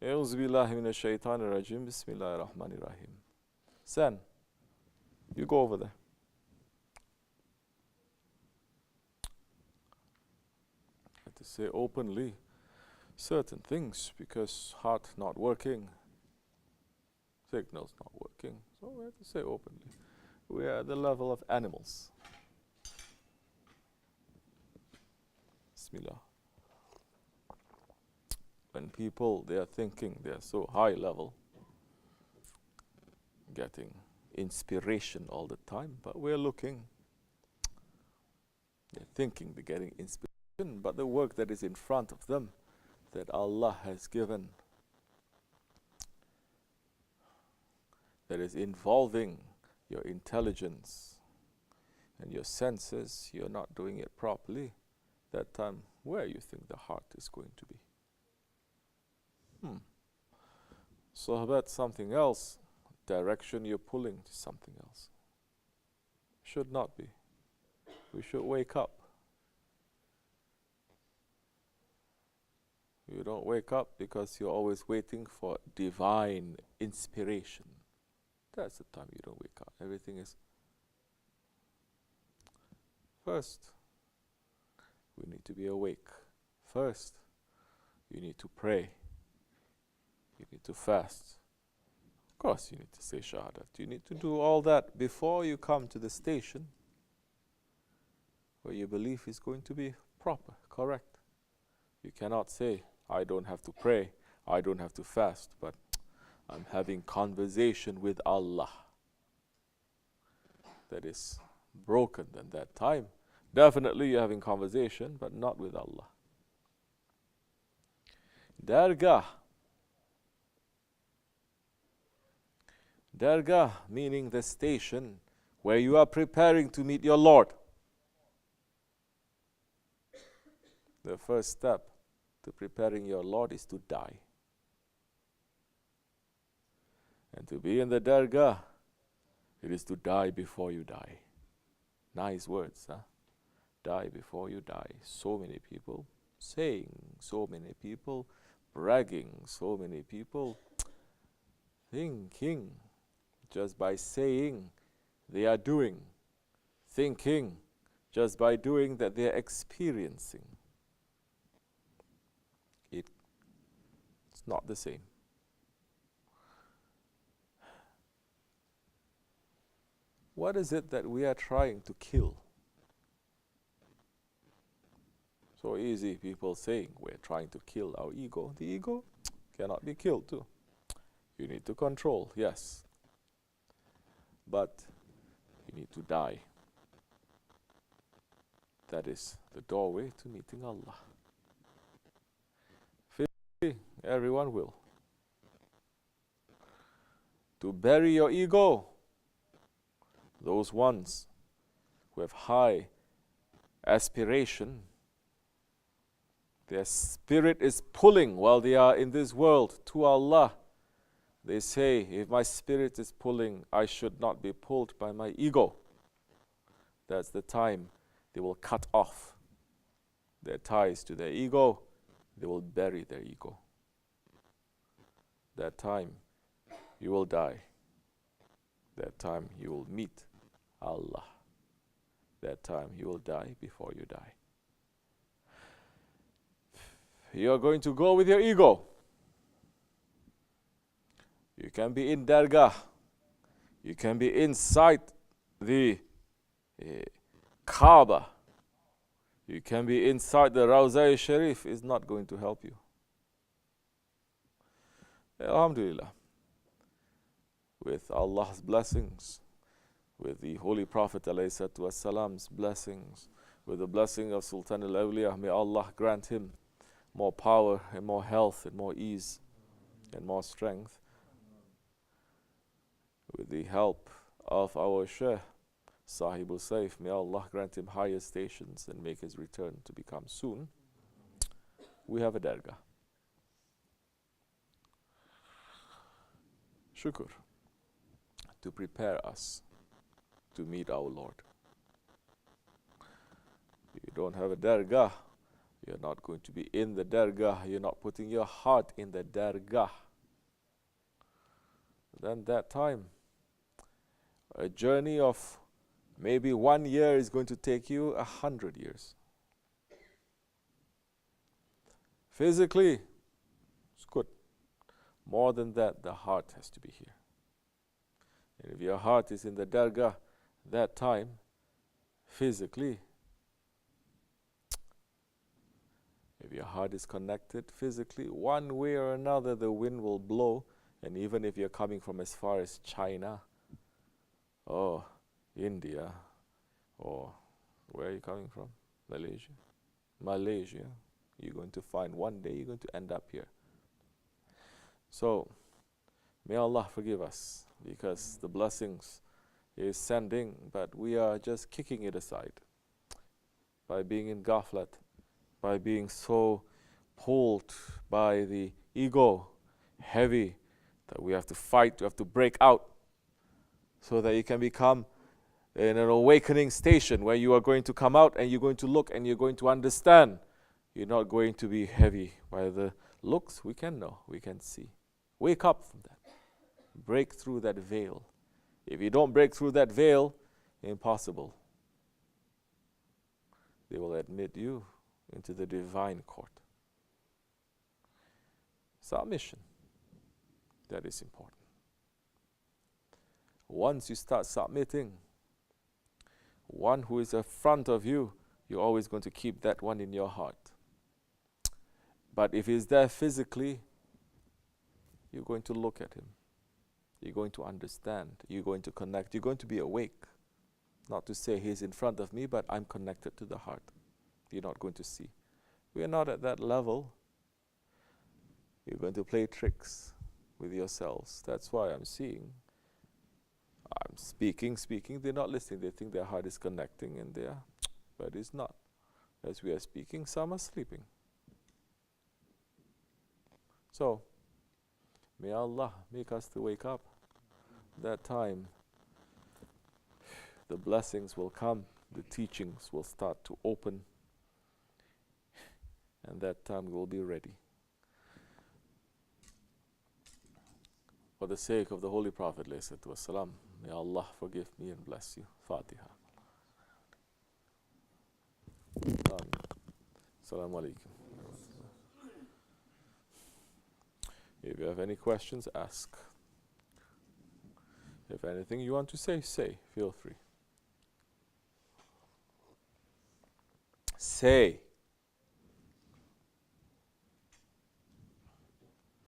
Euzubillahimineşşeytanirracim. Bismillahirrahmanirrahim. Sen, you go over there. I have to say openly certain things because heart not working, signals not working. So we have to say openly. We are at the level of animals. Bismillah. When people, they are thinking they are so high level, getting inspiration all the time, but we're looking, they're thinking they're getting inspiration, but the work that is in front of them, that Allah has given, that is involving your intelligence and your senses, you're not doing it properly. That time, where you think the heart is going to be? Sohbet, something else. Direction you're pulling to something else. Should not be. We should wake up. You don't wake up because you're always waiting for divine inspiration. That's the time you don't wake up. Everything is first. We need to be awake. First, you need to pray. You need to fast. Of course, you need to say shahadat. You need to do all that before you come to the station where your belief is going to be proper, correct. You cannot say, I don't have to pray, I don't have to fast, but I'm having conversation with Allah. That is broken at that time. Definitely you're having conversation, but not with Allah. Dergah. Dergah meaning the station where you are preparing to meet your Lord. The first step to preparing your Lord is to die. And to be in the Dergah, it is to die before you die. Nice words, huh? Die before you die. So many people saying, so many people bragging, so many people thinking. Just by saying, they are doing. Thinking, just by doing that they are experiencing. It's not the same. What is it that we are trying to kill? So easy, people saying we're trying to kill our ego. The ego cannot be killed too. You need to control, yes. But you need to die. That is the doorway to meeting Allah. Physically, everyone will. To bury your ego, those ones who have high aspiration, their spirit is pulling while they are in this world to Allah. They say, if my spirit is pulling, I should not be pulled by my ego. That's the time they will cut off their ties to their ego. They will bury their ego. That time you will die. That time you will meet Allah. That time you will die before you die. You are going to go with your ego. You can be in Dergah. You can be inside the Kaaba. You can be inside the Rawza Sharif. Is not going to help you. Alhamdulillah. With Allah's blessings, with the Holy Prophet ﷺ's blessings, with the blessing of Sultan al-Awliya, may Allah grant him more power and more health and more ease and more strength. With the help of our Shaykh, Sahib-ul Sayf, may Allah grant him higher stations and make his return to become soon. We have a Dergah. Shukr, to prepare us to meet our Lord. You don't have a Dergah, You're not going to be in the Dergah. You're not putting your heart in the Dergah. Then that time, a journey of maybe 1 year is going to take you 100 years. Physically, it's good. More than that, the heart has to be here. And if your heart is in the Dergah, that time, physically, if your heart is connected physically, one way or another the wind will blow. And even if you're coming from as far as China or India, or where are you coming from? Malaysia, you're going to find one day you're going to end up here. So may Allah forgive us, because the blessings is sending, but we are just kicking it aside by being in ghaflat, by being so pulled by the ego, heavy, that we have to fight, we have to break out, so that you can become in an awakening station where you are going to come out and you're going to look and you're going to understand. You're not going to be heavy by the looks. We can know, we can see. Wake up from that. Break through that veil. If you don't break through that veil, impossible. They will admit you into the divine court. Submission. That is important. Once you start submitting, one who is in front of you, you're always going to keep that one in your heart. But if he's there physically, you're going to look at him. You're going to understand. You're going to connect. You're going to be awake. Not to say he's in front of me, but I'm connected to the heart. You're not going to see. We are not at that level. You're going to play tricks with yourselves. That's why I'm speaking. They're not listening. They think their heart is connecting and but it's not. As we are speaking, some are sleeping. So, may Allah make us to wake up. That time, the blessings will come, the teachings will start to open, and that time we will be ready. For the sake of the Holy Prophet, ﷺ, may Allah forgive me and bless you. Fatiha. Assalamu alaikum. If you have any questions, ask. If anything you want to say, feel free. Say.